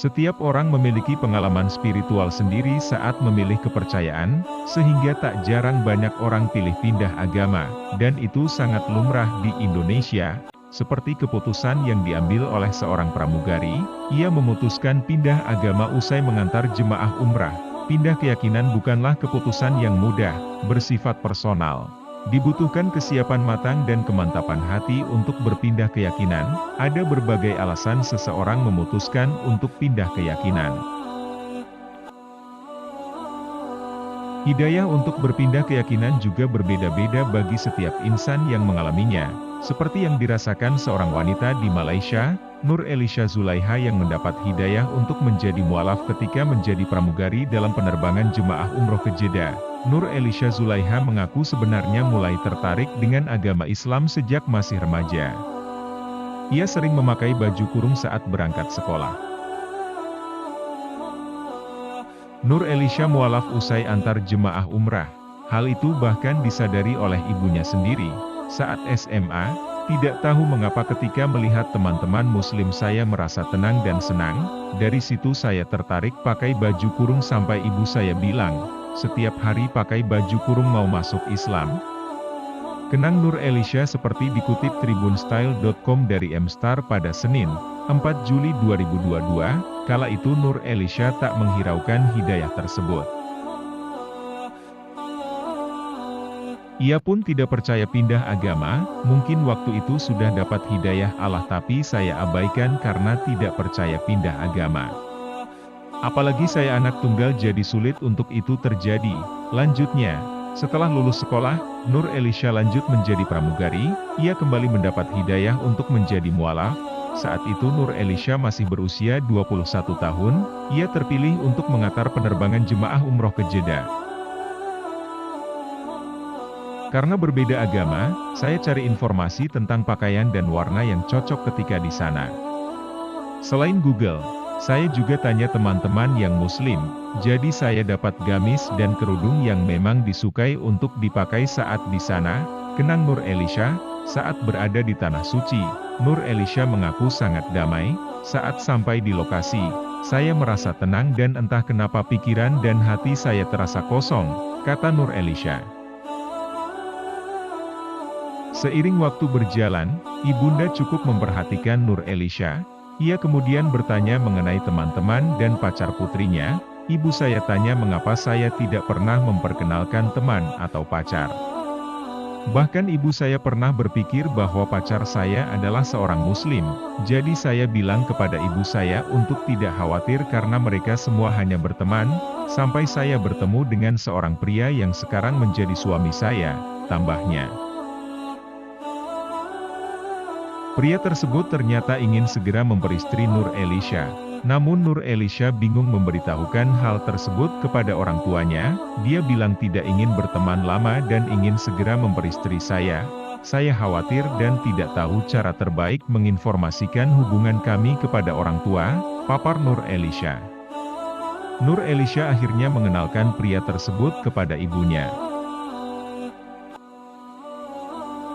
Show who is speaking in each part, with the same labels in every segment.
Speaker 1: Setiap orang memiliki pengalaman spiritual sendiri saat memilih kepercayaan, sehingga tak jarang banyak orang pilih pindah agama, dan itu sangat lumrah di Indonesia. Seperti keputusan yang diambil oleh seorang pramugari, ia memutuskan pindah agama usai mengantar jemaah umrah. Pindah keyakinan bukanlah keputusan yang mudah, bersifat personal. Dibutuhkan kesiapan matang dan kemantapan hati untuk berpindah keyakinan. Ada berbagai alasan seseorang memutuskan untuk pindah keyakinan. Hidayah untuk berpindah keyakinan juga berbeda-beda bagi setiap insan yang mengalaminya. Seperti yang dirasakan seorang wanita di Malaysia, Nur Elisha Zulaiha yang mendapat hidayah untuk menjadi mualaf ketika menjadi pramugari dalam penerbangan jemaah umroh ke Jeddah. Nur Elisha Zulaiha mengaku sebenarnya mulai tertarik dengan agama Islam sejak masih remaja. Ia sering memakai baju kurung saat berangkat sekolah. Nur Elisha mualaf usai antar jemaah umrah. Hal itu bahkan disadari oleh ibunya sendiri. Saat SMA, tidak tahu mengapa ketika melihat teman-teman muslim saya merasa tenang dan senang, dari situ saya tertarik pakai baju kurung sampai ibu saya bilang, setiap hari pakai baju kurung mau masuk Islam. Kenang Nur Elisha seperti dikutip tribunstyle.com dari Mstar pada Senin, 4 Juli 2022, kala itu Nur Elisha tak menghiraukan hidayah tersebut. Ia pun tidak percaya pindah agama, mungkin waktu itu sudah dapat hidayah Allah tapi saya abaikan karena tidak percaya pindah agama. Apalagi saya anak tunggal jadi sulit untuk itu terjadi. Lanjutnya, setelah lulus sekolah, Nur Elisha lanjut menjadi pramugari, ia kembali mendapat hidayah untuk menjadi mualaf. Saat itu Nur Elisha masih berusia 21 tahun, ia terpilih untuk mengantar penerbangan jemaah umroh ke Jeddah. Karena berbeda agama, saya cari informasi tentang pakaian dan warna yang cocok ketika di sana. Selain Google, saya juga tanya teman-teman yang muslim, jadi saya dapat gamis dan kerudung yang memang disukai untuk dipakai saat di sana. Kenang Nur Elisha, saat berada di Tanah Suci, Nur Elisha mengaku sangat damai. Saat sampai di lokasi, saya merasa tenang dan entah kenapa pikiran dan hati saya terasa kosong, kata Nur Elisha. Seiring waktu berjalan, ibunda cukup memperhatikan Nur Elisha. Ia kemudian bertanya mengenai teman-teman dan pacar putrinya. Ibu saya tanya mengapa saya tidak pernah memperkenalkan teman atau pacar. Bahkan ibu saya pernah berpikir bahwa pacar saya adalah seorang muslim. Jadi saya bilang kepada ibu saya untuk tidak khawatir karena mereka semua hanya berteman, sampai saya bertemu dengan seorang pria yang sekarang menjadi suami saya, tambahnya. Pria tersebut ternyata ingin segera memperistri Nur Elisha. Namun Nur Elisha bingung memberitahukan hal tersebut kepada orang tuanya. Dia bilang tidak ingin berteman lama dan ingin segera memperistri saya. Saya khawatir dan tidak tahu cara terbaik menginformasikan hubungan kami kepada orang tua, papar Nur Elisha. Nur Elisha akhirnya mengenalkan pria tersebut kepada ibunya.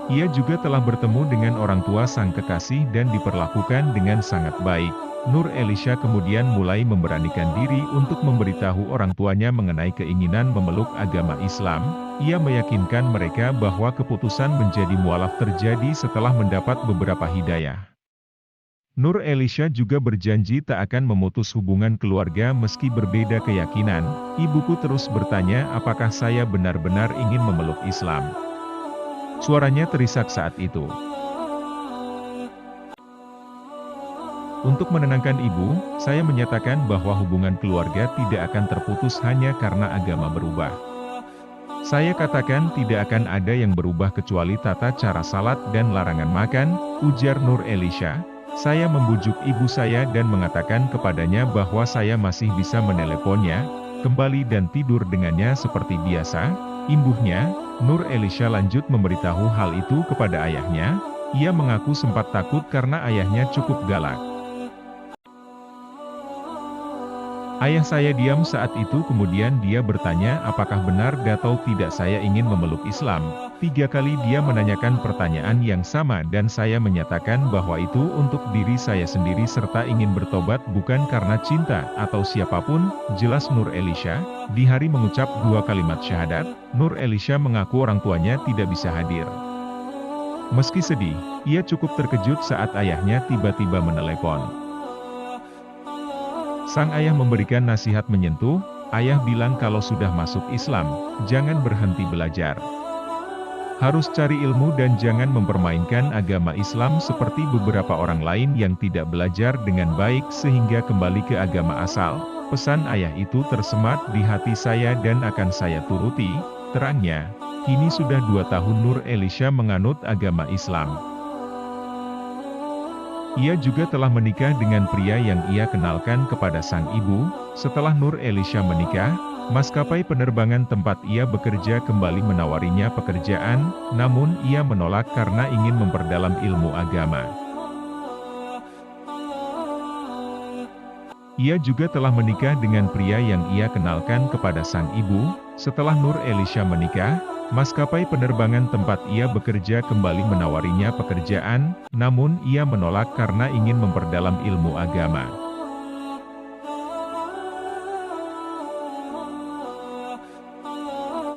Speaker 1: Ia juga telah bertemu dengan orang tua sang kekasih dan diperlakukan dengan sangat baik. Nur Elisha kemudian mulai memberanikan diri untuk memberitahu orang tuanya mengenai keinginan memeluk agama Islam. Ia meyakinkan mereka bahwa keputusan menjadi mualaf terjadi setelah mendapat beberapa hidayah. Nur Elisha juga berjanji tak akan memutus hubungan keluarga meski berbeda keyakinan. Ibuku terus bertanya apakah saya benar-benar ingin memeluk Islam. Suaranya terisak saat itu. Untuk menenangkan ibu, saya menyatakan bahwa hubungan keluarga tidak akan terputus hanya karena agama berubah. Saya katakan tidak akan ada yang berubah kecuali tata cara salat dan larangan makan, ujar Nur Elisha. Saya membujuk ibu saya dan mengatakan kepadanya bahwa saya masih bisa meneleponnya, kembali dan tidur dengannya seperti biasa. Imbuhnya, Nur Elisha lanjut memberitahu hal itu kepada ayahnya. Ia mengaku sempat takut karena ayahnya cukup galak. Ayah saya diam saat itu, kemudian dia bertanya apakah benar atau tidak saya ingin memeluk Islam. 3 kali dia menanyakan pertanyaan yang sama dan saya menyatakan bahwa itu untuk diri saya sendiri serta ingin bertobat bukan karena cinta atau siapapun. Jelas Nur Elisha. Di hari mengucap 2 kalimat syahadat, Nur Elisha mengaku orang tuanya tidak bisa hadir. Meski sedih, ia cukup terkejut saat ayahnya tiba-tiba menelepon. Sang ayah memberikan nasihat menyentuh. Ayah bilang kalau sudah masuk Islam, jangan berhenti belajar. Harus cari ilmu dan jangan mempermainkan agama Islam seperti beberapa orang lain yang tidak belajar dengan baik sehingga kembali ke agama asal. Pesan ayah itu tersemat di hati saya dan akan saya turuti, terangnya. Kini sudah 2 tahun Nur Elisha menganut agama Islam. Ia juga telah menikah dengan pria yang ia kenalkan kepada sang ibu. Setelah Nur Elisha menikah, maskapai penerbangan tempat ia bekerja kembali menawarinya pekerjaan, namun ia menolak karena ingin memperdalam ilmu agama. Ia juga telah menikah dengan pria yang ia kenalkan kepada sang ibu. Setelah Nur Elisha menikah, maskapai penerbangan tempat ia bekerja kembali menawarinya pekerjaan, namun ia menolak karena ingin memperdalam ilmu agama.